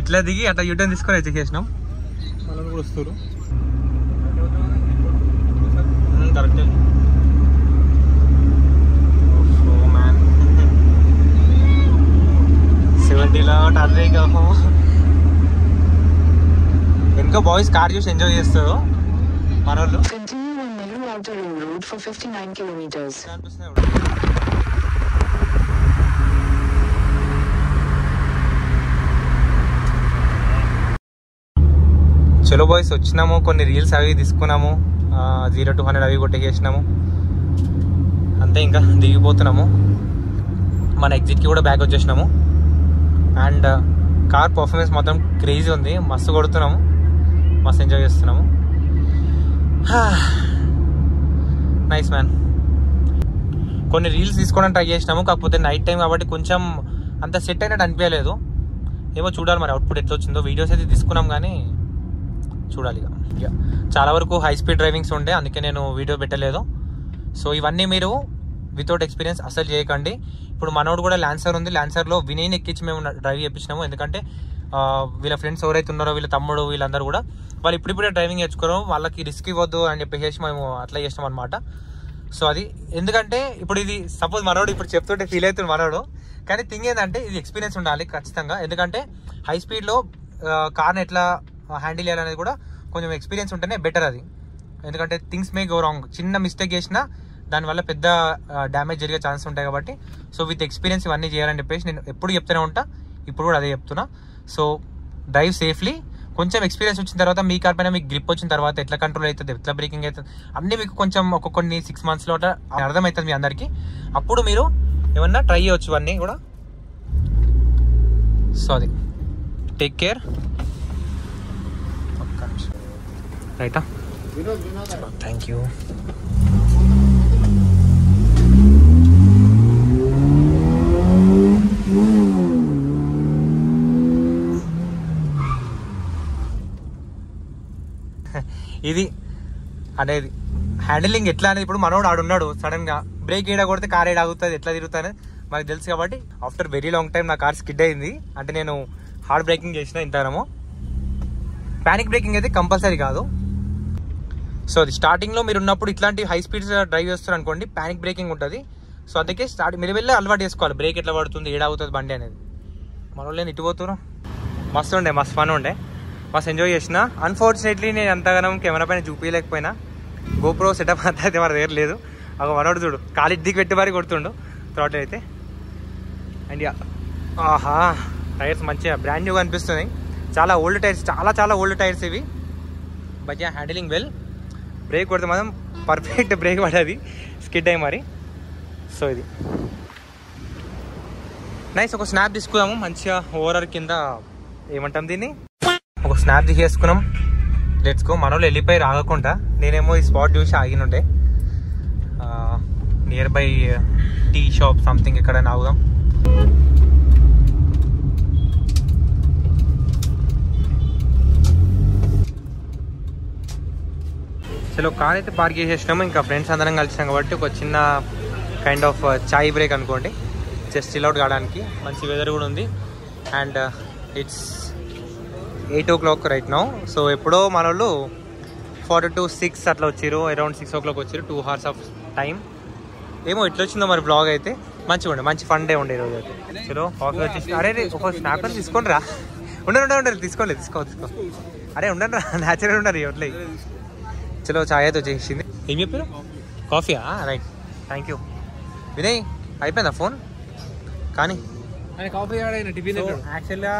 ఇట్లా దిగి అట్లా యూటర్న్ తీసుకొని వచ్చి చేసినాం. మళ్ళీ కూడా వస్తారు కరెక్ట్. 70లో ట్రాఫిక్ ఇంకా బాయ్స్ కార్ చూసి ఎంజాయ్ చేస్తారు మన వాళ్ళు. చలో బాయ్స్ వచ్చినాము, కొన్ని రీల్స్ అవి తీసుకున్నాము, 0 to 100 అవి కొట్టేసినాము. అంతే, ఇంకా దిగిపోతున్నాము. మన ఎగ్జిట్కి కూడా బ్యాక్ వచ్చేసినాము. అండ్ కార్ పర్ఫార్మెన్స్ మాత్రం క్రేజీ ఉంది. మస్తు కొడుతున్నాము, మస్తు ఎంజాయ్ చేస్తున్నాము. Nice man. కొన్ని రీల్స్ తీసుకోవడానికి ట్రై చేసినాము, కాకపోతే నైట్ టైం కాబట్టి కొంచెం అంత సెట్ అయినట్టు అనిపించలేదు. ఏమో చూడాలి మరి అవుట్పుట్ ఎట్లా వచ్చిందో. వీడియోస్ అయితే తీసుకున్నాం కానీ చూడాలి. ఇక చాలా వరకు హై స్పీడ్ డ్రైవింగ్స్ ఉండే, అందుకే నేను వీడియో పెట్టలేదు. సో ఇవన్నీ మీరు వితౌట్ ఎక్స్పీరియన్స్ అసలు చేయకండి. ఇప్పుడు మనోడు కూడా ల్యాన్సర్ ఉంది, ల్యాన్సర్లో వినయ్ ఎక్కించి మేము డ్రైవ్ చేయించినాము. ఎందుకంటే వీళ్ళ ఫ్రెండ్స్ ఎవరైతే ఉన్నారో, వీళ్ళ తమ్ముడు వీళ్ళందరూ కూడా వాళ్ళు ఇప్పుడిప్పుడే డ్రైవింగ్ నేర్చుకోవడం, వాళ్ళకి రిస్క్ ఇవ్వద్దు అని చెప్పేసి మేము అట్లా చేసినాం అనమాట. సో అది ఎందుకంటే ఇప్పుడు ఇది సపోజ్ మనోడు ఇప్పుడు చెప్తుంటే ఫీల్ అవుతుంది మనోడు, కానీ థింగ్ ఏంటంటే ఇది ఎక్స్పీరియన్స్ ఉండాలి ఖచ్చితంగా. ఎందుకంటే హై స్పీడ్లో కార్ని ఎట్లా హ్యాండిల్ చేయాలనేది కూడా కొంచెం ఎక్స్పీరియన్స్ ఉంటేనే బెటర్ అది. ఎందుకంటే థింగ్స్ మే గో రాంగ్, చిన్న మిస్టేక్ చేసినా దానివల్ల పెద్ద డ్యామేజ్ జరిగే ఛాన్స్ ఉంటాయి కాబట్టి సో విత్ ఎక్స్పీరియన్స్ ఇవన్నీ చేయాలని చెప్పేసి నేను ఎప్పుడు చెప్తూనే ఉంటా, ఇప్పుడు కూడా అదే చెప్తున్నా. So drive safely. కొంచెం ఎక్స్పీరియన్స్ వచ్చిన తర్వాత మీ కార్ పైన మీకు గ్రిప్ వచ్చిన తర్వాత ఎట్లా కంట్రోల్ అవుతుంది, ఎట్లా బ్రేకింగ్ అవుతుంది అన్నీ మీకు కొంచెం కొన్ని 6 months అర్థమవుతుంది మీ అందరికీ. అప్పుడు మీరు ఏమన్నా ట్రై చేయవచ్చు అన్నీ కూడా. సో అది టేక్ కేర్. రైటా, థ్యాంక్ యూ. ఇది అనేది హ్యాండిలింగ్ ఎట్లా అనేది ఇప్పుడు మనోడు ఆడున్నాడు, సడన్ గా బ్రేక్ ఏడా కొడితే కార్ ఏడా ఆగుతుంది, ఎట్లా తిరుగుతుంది మాకు తెలుసు. కాబట్టి ఆఫ్టర్ వెరీ లాంగ్ టైం నా కార్ స్కిడ్ అయింది. అంటే నేను హార్డ్ బ్రేకింగ్ చేసిన ఇంతనము. ప్యానిక్ బ్రేకింగ్ అయితే కంపల్సరీ కాదు. సో అది స్టార్టింగ్లో మీరు ఉన్నప్పుడు ఇట్లాంటి హై స్పీడ్స్ డ్రైవ్ చేస్తారు అనుకోండి, ప్యానిక్ బ్రేకింగ్ ఉంటుంది. సో అందుకే మీరు వెళ్ళి అలవాటు చేసుకోవాలి, బ్రేక్ ఎట్లా పడుతుంది, ఏడాగుతుంది బండి అనేది. మన వాళ్ళు ఇటు పోతున్నారు. మస్తు ఉండే, మస్తు ఫన్ ఉండే, మస్తు ఎంజాయ్ చేసిన. అన్ఫార్చునేట్లీ నేను అంతగానం కెమెరా పైన చూపించలేకపోయినా. గోప్రో సెటప్ అంతా అయితే మన దగ్గర లేదు. ఒక మనోడు చూడు కాలి దిగి పెట్టి మరీ కొడుతుండు థ్రాటిల్ అయితే. అండ్ ఆహా, టైర్స్ మంచిగా బ్రాండ్ న్యూగా అనిపిస్తుంది. చాలా ఓల్డ్ టైర్స్, చాలా ఓల్డ్ టైర్స్ ఇవి. But handling well. బ్రేక్ కొడితే మాత్రం పర్ఫెక్ట్ బ్రేక్ పడేది, స్కిడ్ అయ్యి మరి. సో ఇది నైస్. ఒక స్నాప్ తీసుకున్నాము మంచిగా ఓవరాల్ కింద ఏమంటాం దీన్ని, ఒక స్నాప్ తీసేసుకున్నాం. Let's go. మన వాళ్ళు వెళ్ళిపోయి రాగకుండా నేనేమో ఈ స్పాట్ చూసి ఆగినుండే. Near by tea shop something ఎక్కడైనా ఆగుదాం. చలో కార్ అయితే పార్క్ చేసేసినాము. ఇంకా ఫ్రెండ్స్ అందరం కలిసినాం కాబట్టి ఒక చిన్న కైండ్ ఆఫ్ చాయ్ బ్రేక్ అనుకోండి, జస్ట్ చిల్ అవుట్ కావడానికి. మంచి వెదర్ కూడా ఉంది. And it's 8 o'clock right now. So ఎప్పుడో మన వాళ్ళు 4 to 6 అట్లా వచ్చారు, అరౌండ్ 6 o'clock వచ్చారు. 2 hours ఆఫ్ టైం. ఏమో ఎట్లా వచ్చిందో మరి బ్లాగ్ అయితే. మంచిగా ఉండే, మంచి ఫన్ డే ఉండే ఈరోజు అయితే. చలో కాఫీ వచ్చేసి. అరే ఒక స్నాప్ అని తీసుకోండి రా. ఉండండి తీసుకోండి, తీసుకో. అరే ఉండండి రా, న్యాచురల్ ఉండరు ఇట్లా. చలో చాయ్ అయితే వచ్చేసింది. ఏం చెప్పారు? కాఫీయా? రైట్. Thank you. వినయ్ అయిపోయిందా ఫోన్? కానీ ఆయన కాఫీ ఆడైన టిఫిన్ యాక్చువల్గా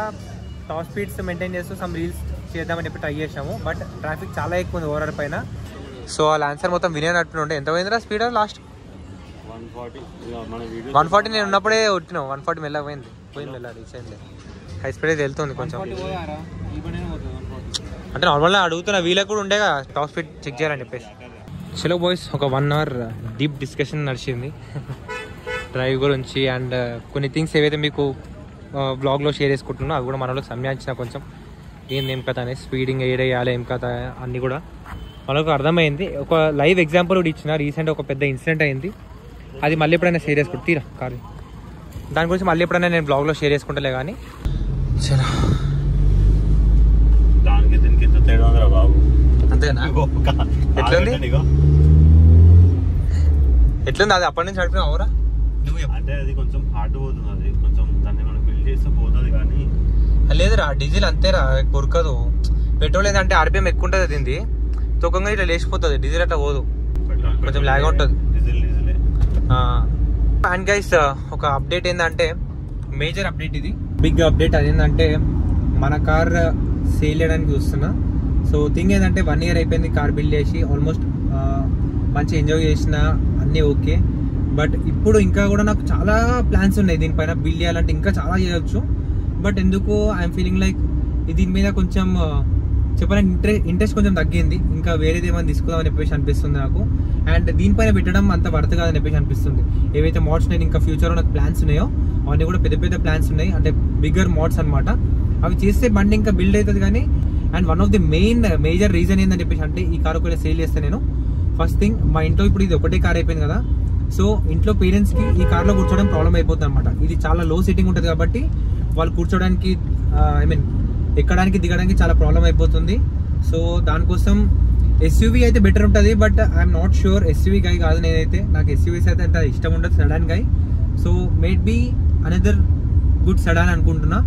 టాప్ స్పీడ్స్ మెయింటైన్ చేస్తూ సమ్ రీల్స్ చేద్దామని చెప్పి ట్రై చేసాము. బట్ ట్రాఫిక్ చాలా ఎక్కువ ఉంది ఓవర్ పైన. సో వాళ్ళ ఆన్సర్ మొత్తం వినే నట్టుండే. ఎంత పోయిందిరా స్పీడ్ లాస్ట్? 140. నేను ఉన్నప్పుడే కొట్టినావు 140. మెల్లగా పోయింది రీచ్ అయింది. హై స్పీడ్ అయితే వెళ్తుంది కొంచెం. అంటే నార్మల్గా అడుగుతున్నా, వీళ్ళకి కూడా ఉండేగా టాప్ స్పీడ్ చెక్ చేయాలని చెప్పేసి. చలో బాయ్స్, ఒక 1 hour డీప్ డిస్కషన్ నడిచింది డ్రైవ్ గురించి. అండ్ కొన్ని థింగ్స్ ఏవైతే మీకు బ్లాగ్లో షేర్ చేసుకుంటున్నా అవి కూడా మనలోకి సంబంధించిన కొంచెం ఏం కథ అనేది, స్పీడింగ్ ఏడేయాలి ఏం కథ అన్నీ కూడా మనకు అర్థమైంది. ఒక లైవ్ ఎగ్జాంపుల్ కూడా ఇచ్చిన. రీసెంట్ ఒక పెద్ద ఇన్సిడెంట్ అయింది, అది మళ్ళీ ఎప్పుడైనా షేర్ చేసుకుంటా తీరా కాదు, దాని గురించి మళ్ళీ ఎప్పుడైనా నేను బ్లాగ్లో షేర్ చేసుకుంటలే. కానీ చలో అంతేనా? ఎట్లుంది అది అప్పటి నుంచి అడిగినా అవరా? అంటే అది కొంచెం హార్డ్ పోతుంది, అది కొంచెం దాన్ని మనం బిల్డ్ చేస్తే పోతుంది. కానీ లేదురా, డీజిల్ అంతేరా, కొరకదు. పెట్రోల్ ఏంటంటే ఆర్పిఎం ఎక్కువ ఉంటుంది, దీనిది తొక్కంగా ఇట్లా లేచిపోతుంది. డీజిల్ అట్లా పోదు, కొంచెం లాగ్ ఉంటుంది. అండ్ గైస్, ఒక అప్డేట్ ఏంటంటే మేజర్ అప్డేట్, ఇది బిగ్ అప్డేట్. అదేంటంటే మన కార్ సేల్ చేయడానికి చూస్తున్నా. సో థింగ్ ఏంటంటే 1 year అయిపోయింది కార్ బిల్డ్ చేసి, ఆల్మోస్ట్ మంచి ఎంజాయ్ చేసిన, అన్నీ ఓకే. బట్ ఇప్పుడు ఇంకా కూడా నాకు చాలా ప్లాన్స్ ఉన్నాయి దీనిపైన. బిల్డ్ చేయాలంటే ఇంకా చాలా చేయొచ్చు. బట్ ఎందుకు ఐఎమ్ ఫీలింగ్ లైక్ దీని మీద కొంచెం చెప్పాలంటే ఇంట్రెస్ట్ కొంచెం తగ్గింది. ఇంకా వేరేది ఏమైనా తీసుకుందామని చెప్పేసి అనిపిస్తుంది నాకు. అండ్ దీనిపైన పెట్టడం అంత వర్త్ కాదని చెప్పేసి అనిపిస్తుంది. ఏవైతే మోడ్స్ నేను ఇంకా ఫ్యూచర్లో నాకు ప్లాన్స్ ఉన్నాయో అవన్నీ కూడా పెద్ద పెద్ద ప్లాన్స్ ఉన్నాయి, అంటే బిగ్గర్ మోడ్స్ అనమాట. అవి చేస్తే బండి ఇంకా బిల్డ్ అవుతుంది. కానీ and one of the major reason ఏందని చెప్పేసి అంటే ఈ కార్ ఒకవేళ సేల్ చేస్తే నేను ఫస్ట్ థింగ్ మా ఇంట్లో ఇప్పుడు ఇది ఒకటే కార్ అయిపోయింది కదా. సో ఇంట్లో పేరెంట్స్కి ఈ కార్లో కూర్చోవడం ప్రాబ్లం అయిపోతుంది అనమాట. ఇది చాలా లో సిట్టింగ్ ఉంటుంది కాబట్టి వాళ్ళు కూర్చోడానికి ఎక్కడానికి దిగడానికి చాలా ప్రాబ్లం అయిపోతుంది. సో దానికోసం ఎస్యూవీ అయితే బెటర్ ఉంటుంది. But I'm not sure, SUV guy కాదు నేనైతే. నాకు ఎస్యూవీస్ అయితే అంత ఇష్టం ఉండదు, sedan guy. So maybe another good sedan అనుకుంటున్నా.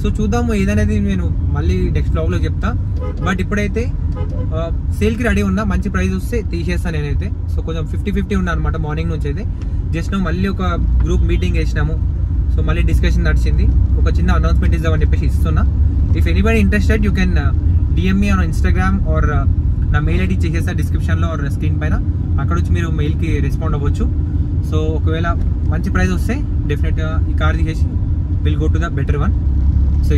సో చూద్దాము ఏదనేది నేను మళ్ళీ నెక్స్ట్ బ్లాగ్లో చెప్తా. బట్ ఇప్పుడైతే సేల్కి రెడీ ఉన్నా, మంచి ప్రైస్ వస్తే తీసేస్తాను నేనైతే. సో కొంచెం 50-50 ఉన్నా అనమాట మార్నింగ్ నుంచి అయితే. జస్ట్ మళ్ళీ ఒక గ్రూప్ మీటింగ్ వేసినాము. సో మళ్ళీ డిస్కషన్ నడిచింది. ఒక చిన్న అనౌన్స్మెంట్ ఇద్దామని చెప్పేసి ఇస్తున్నా. If anybody interested you can DM me on Instagram are నా మెయిల్ ఐడి చేసేస్తా డిస్క్రిప్షన్లో ఆర్ స్క్రీన్ పైన. అక్కడ వచ్చి మీరు మెయిల్కి రెస్పాండ్ అవ్వచ్చు. సో ఒకవేళ మంచి ప్రైస్ వస్తే డెఫినెట్గా ఈ కార్ తీసేసి will go to the better one. So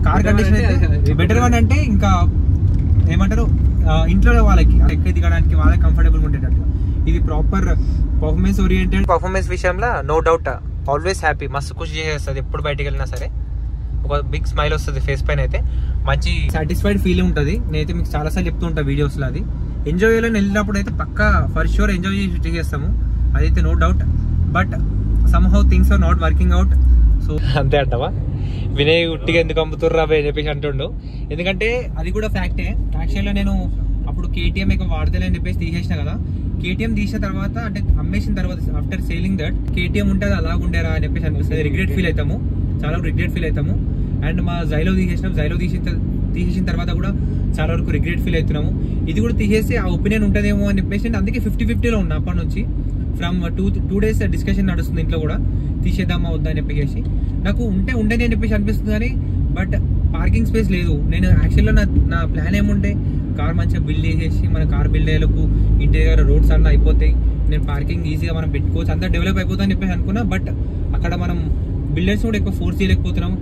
car condition అయితే బెటర్ వన్ అంటే ఇంకా ఏమంటారు, ఇంట్లో వాళ్ళకి ఎక్కడ దిగడానికి వాళ్ళకి కంఫర్టబుల్గా ఉండేటట్టుగా. ఇది ప్రాపర్ పర్ఫార్మెన్స్ ఓరియంటెడ్. పర్ఫార్మెన్స్ విషయంలో నో డౌట్ ఆల్వేస్ హ్యాపీ, మస్తు ఖుషి చేసేస్తుంది. ఎప్పుడు బయటికి వెళ్ళినా సరే ఒక బిగ్ స్మైల్ వస్తుంది ఫేస్ పైన. అయితే మంచి సాటిస్ఫైడ్ ఫీల్ ఉంటుంది. నేనైతే మీకు చాలాసార్లు చెప్తూ ఉంటాను వీడియోస్లో. అది ఎంజాయ్ చేయాలని వెళ్ళినప్పుడు అయితే పక్కా ఫర్ షూర్ ఎంజాయ్ చేసి చేస్తాము, అదైతే no doubt. But somehow things are not working out. So అంతే అంటావా? వినయ్ ఉట్టిగా ఎందుకు అమ్ముతుర్రా అని చెప్పేసి అంటుండు. ఎందుకంటే అది కూడా ఫ్యాక్టే. యాక్చువల్గా నేను అప్పుడు కేటీఎం ఇక వాడతలే అని చెప్పేసి తీసేసిన కదా. కేటీఎం తీసిన తర్వాత అంటే అమ్మేసిన తర్వాత ఆఫ్టర్ సేలింగ్ దట్ కేటీఎం ఉంటుంది అలాగ ఉండేరా అని చెప్పేసి అనిపిస్తుంది. రిగ్రెట్ ఫీల్ అవుతాము, చాలా రిగ్రెట్ ఫీల్ అవుతాము. అండ్ మా జైలో తీసేసినాం. జైలో తీసేసిన తర్వాత కూడా చాలా వరకు రిగ్రెట్ ఫీల్ అవుతున్నాము. ఇది కూడా తీసేస్తే ఆ ఒపీనియన్ ఉంటుందేమో అని చెప్పేసి అందుకే 50-50లో ఉన్నా అప్పటి నుంచి. ఫ్రమ్ 2 days డిస్కషన్ నడుస్తుంది ఇంట్లో కూడా, తీసేద్దామా వద్దా అని చెప్పేసి. నాకు ఉండని అని చెప్పేసి అనిపిస్తుంది కానీ బట్ పార్కింగ్ స్పేస్ లేదు. నేను యాక్చువల్గా నా ప్లాన్ ఏముంటే కార్ మంచిగా బిల్డ్ చేసేసి మన కార్ బిల్డ్ అయ్యేలోపు ఇంటి దగ్గర రోడ్స్ అన్నీ అయిపోతాయి, నేను పార్కింగ్ ఈజీగా మనం పెట్టుకోవచ్చు, అంతా డెవలప్ అయిపోతుంది అని చెప్పేసి అనుకున్నా. బట్ అక్కడ మనం బిల్డర్స్ కూడా ఎక్కువ ఫోర్స్ చేయలేకపోతున్నాం,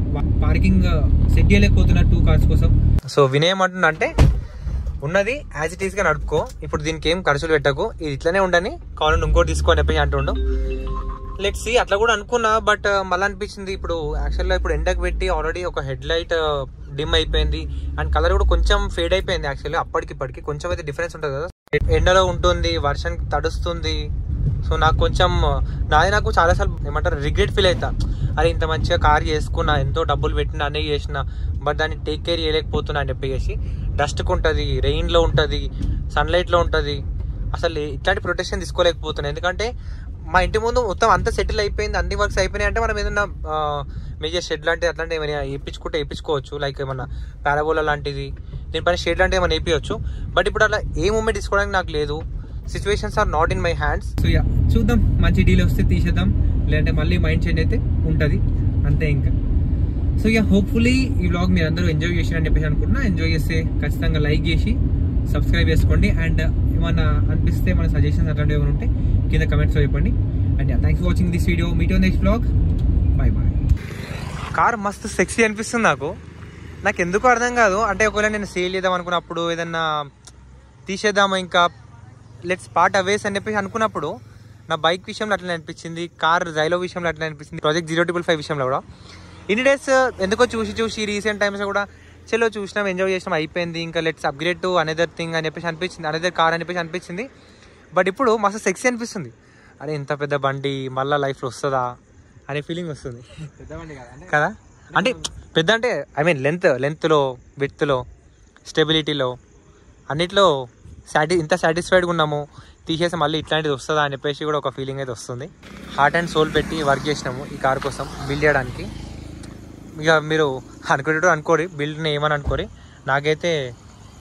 పార్కింగ్ సెట్ చేయలేకపోతున్నా 2 cars కోసం. సో వినయ్ ఏమంటున్నా అంటే ఉన్నది యాజ్ ఇట్ ఈస్గా నడుపుకో, ఇప్పుడు దీనికి ఏం ఖర్చులు పెట్టకు, ఇది ఇట్లనే ఉండని, కావాలంటే ఇంకోటి తీసుకో అని చెప్పేసి అంటుండు. Let's see. అట్లా కూడా అనుకున్నా. బట్ మళ్ళీ అనిపించింది ఇప్పుడు యాక్చువల్గా ఇప్పుడు ఎండకు పెట్టి ఆల్రెడీ ఒక హెడ్ లైట్ డిమ్ అయిపోయింది అండ్ కలర్ కూడా కొంచెం ఫేడ్ అయిపోయింది. యాక్చువల్గా అప్పటికిప్పటికి కొంచెం అయితే డిఫరెన్స్ ఉంటుంది కదా. ఎండలో ఉంటుంది, వర్షానికి తడుస్తుంది. సో నాకు కొంచెం నాకు చాలాసార్లు ఏమంటారు రిగ్రెట్ ఫీల్ అవుతా. అరే ఇంత మంచిగా కార్ చేసుకున్నా, ఎంతో డబ్బులు పెట్టినా, అన్నీ చేసిన, బట్ దాన్ని టేక్ కేర్ చేయలేకపోతున్నా అని చెప్పేసి. డస్ట్కి ఉంటుంది, రెయిన్లో ఉంటుంది, సన్లైట్లో ఉంటుంది. అసలు ఇట్లాంటి ప్రొటెక్షన్ తీసుకోలేకపోతున్నాను. ఎందుకంటే మా ఇంటి ముందు మొత్తం అంతా సెటిల్ అయిపోయింది, అన్ని వర్క్స్ అయిపోయినాయి. అంటే మనం ఏదన్నా మేజర్ షెడ్ లాంటిది అట్లాంటివి ఏమైనా వేయించుకోవచ్చు. లైక్ ఏమన్నా పారాబోలా లాంటిది, దీనిపైన షెడ్ లాంటివి ఏమైనా వేయించవచ్చు. బట్ ఇప్పుడు అట్లా ఏ మూమెంట్ తీసుకోవడానికి నాకు లేదు. Situations are not in my hands. So yeah చూద్దాం, మంచి డీల్ వస్తే తీసేద్దాం, లేదంటే మళ్ళీ మైండ్ చేంజ్ అయితే ఉంటుంది అంతే ఇంకా. సో యా హోప్ఫుల్లీ ఈ వ్లాగ్ మీరు అందరూ ఎంజాయ్ చేసిరని చెప్పేసి అనుకుంటున్నా. ఎంజాయ్ చేస్తే ఖచ్చితంగా లైక్ చేసి సబ్స్క్రైబ్ చేసుకోండి. అండ్ ఏమన్నా అనిపిస్తే మన సజెషన్స్ అట్లాంటివి ఏమైనా ఉంటే కింద కమెంట్స్లో చెప్పండి. And thanks for watching this video. Meet on next vlog. Bye bye. Car మస్తు సెక్సీ అనిపిస్తుంది నాకు ఎందుకు అర్థం కాదు. అంటే ఒకవేళ నేను సేల్ చేద్దాం అనుకున్నప్పుడు, ఏదన్నా తీసేద్దాము ఇంకా లెట్స్ పార్ట్ అవేస్ అని చెప్పేసి అనుకున్నప్పుడు నా బైక్ విషయంలో అట్లా అనిపించింది, కార్ జైలో విషయంలో అట్లా అనిపించింది, ప్రాజెక్ట్ 055 విషయంలో కూడా. ఇన్ని డేస్ ఎందుకో చూసి రీసెంట్ టైమ్స్ కూడా చలో చూసినాం, ఎంజాయ్ చేసినాం, అయిపోయింది, ఇంకా let's upgrade to another thing అని చెప్పేసి అనిపించింది, అనదర్ కార్ అని చెప్పేసి అనిపించింది. బట్ ఇప్పుడు మస్తు సెక్సీ అనిపిస్తుంది. అరే ఇంత పెద్ద బండి మళ్ళీ లైఫ్లో వస్తుందా అనే ఫీలింగ్ వస్తుంది కదా. అంటే పెద్ద అంటే ఐ మీన్ లెంత్లో, విడ్త్లో, స్టెబిలిటీలో అన్నిట్లో ఇంత సాటిస్ఫైడ్గా ఉన్నాము, తీసేసి మళ్ళీ ఇట్లాంటిది వస్తుందా అని చెప్పేసి కూడా ఒక ఫీలింగ్ అయితే వస్తుంది. హార్ట్ అండ్ సోల్ పెట్టి వర్క్ చేసినాము ఈ కార్ కోసం బిల్డ్ చేయడానికి. ఇక మీరు అనుకునేటప్పుడు అనుకోరి, బిల్డ్ని ఏమని అనుకోరి, నాకైతే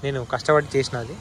నేను కష్టపడి చేసినది.